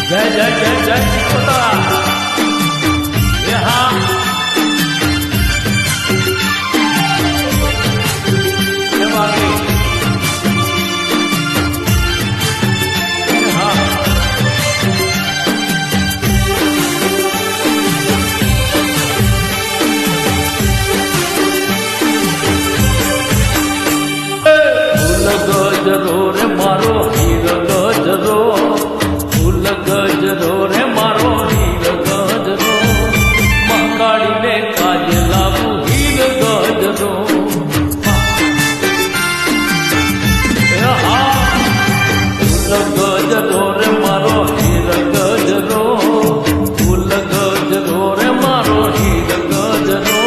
जय जय जय जय चिकोता यहाँ गजरो रे मारो हीर गजरो फूल गजरो रे मारो हीर गजरो मंगाड़ी ने काज लावू हीर गजरो फूल गजरो रे मारो हीर गजरो फूल गजरो रे मारो हीर गजरो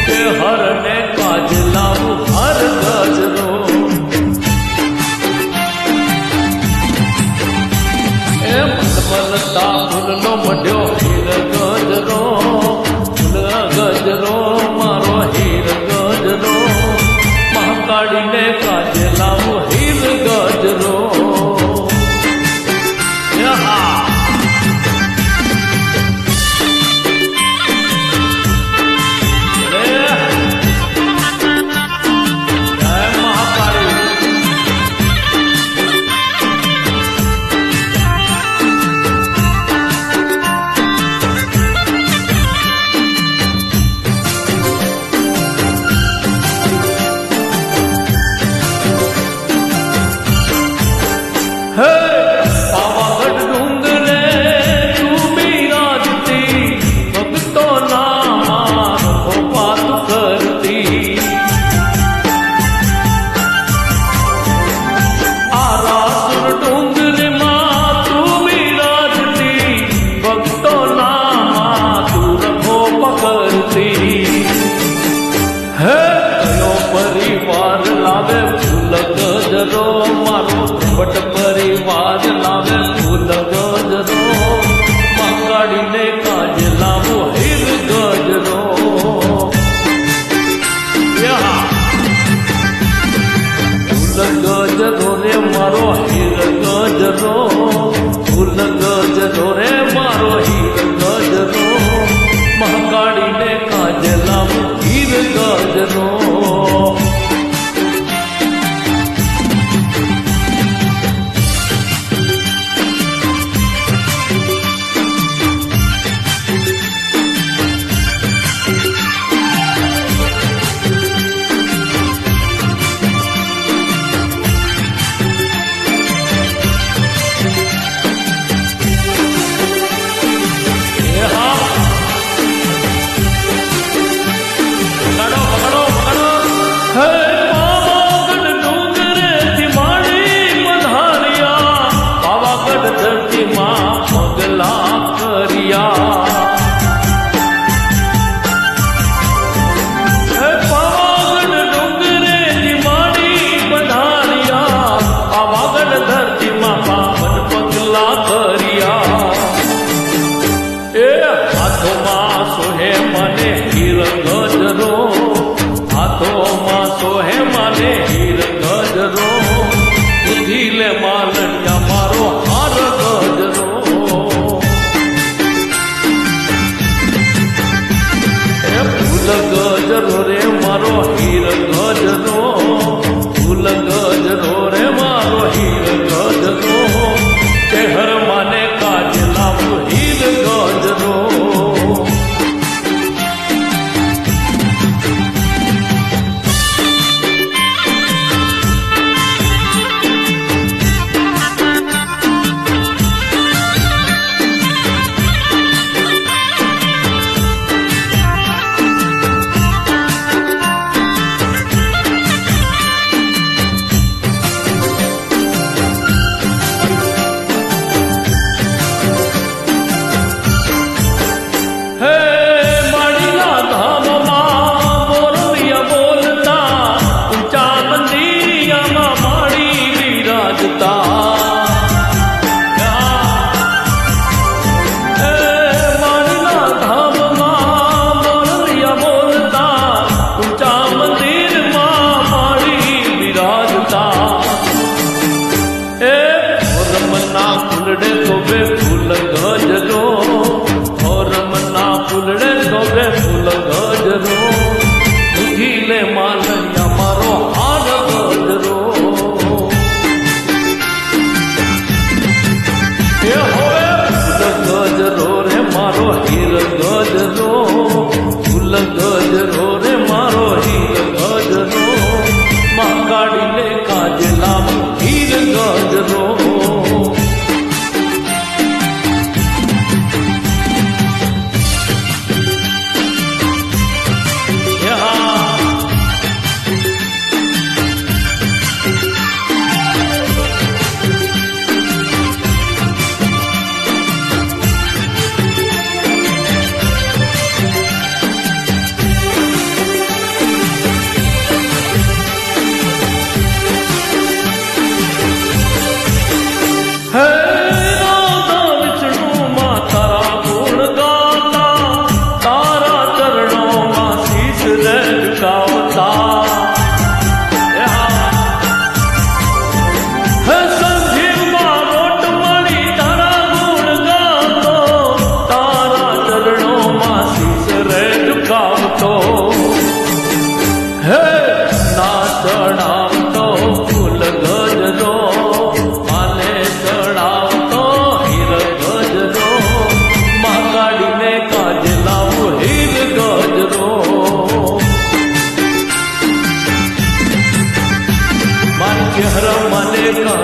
के हर ने काज लावू हर गजरो मलता फूलनो मढ्यो हीर गजरो फूल गजरो मारो हीर गजरो महाकाળી ने काज लावो हीर गजरो पावागढ़ डूंगरे तू बिराजती भक्तो नाम को बात करती आरासुर डूंगरे माँ तू बिराजती भक्तो नाम तू रखो पकड़ती है कयो परिवार लावे फूल गजरो मारो बट परिवार लावे फूल गजरो मंगाड़ी ने काज लावो हीर गजरो फूल गजरो रे मारो हीर गजरो फूल गजरो रे मारो हीर गजरो मंगाड़ी ने काज लावो हीर गजरो કાન